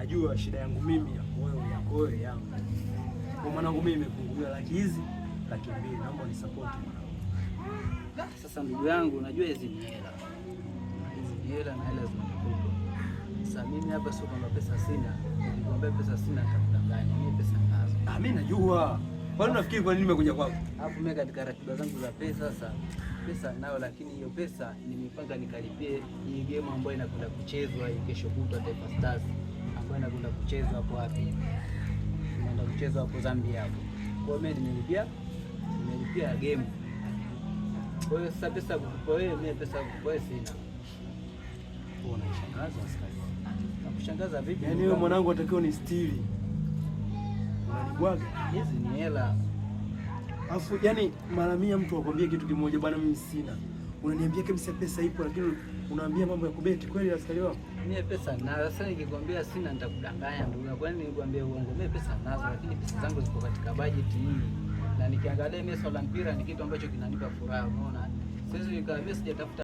najua shida yangu mimi yako wewe yangu. Kwa mwanangu mimi nimepungukiwa laki hizi, laki mbili. Naomba unisupport mwanangu. Sasa ndugu yangu, unajua hizi ni hela. Hizi ni hela na hela zinakupa. Sasa mimi hapa sio kwamba pesa sina. Nikikwambia pesa sina nitakudanganya. Mimi pesa nazo. Mimi najua. Kwa nini unafikiri kwa nini nimekuja kwako? Alafu mimi katika ratiba zangu za pesa sasa pesa nayo, lakini hiyo pesa nimepanga nikalipie hii game ambayo inakwenda kuchezwa kesho kutwa Taifa Stars, ambayo inakwenda kuchezwa hapo wapi? Inaenda kuchezwa hapo Zambia hapo. Kwa hiyo mimi nimelipia game. Kwa hiyo sasa pesa kwa wewe, mimi pesa kwa wewe sina. Unashangaza askari. Nakushangaza vipi? Yaani wewe mwanangu unatakiwa ni stili. Unanibwaga. Hizi ni hela. Alafu yani mara mia mtu akwambia kitu kimoja, bwana mimi sina. Unaniambia kabisa pesa ipo, lakini unaambia mambo ya kubeti. Kweli askari wangu? Mimi pesa na sasa nikikwambia sina nitakudanganya ndugu. Kwa nini nikwambia uongo? Mimi pesa nazo, lakini pesa zangu ziko katika budget hii. Na nikiangalia mimi swala mpira ni kitu ambacho kinanipa furaha, unaona? Siwezi nikaambia sijatafuta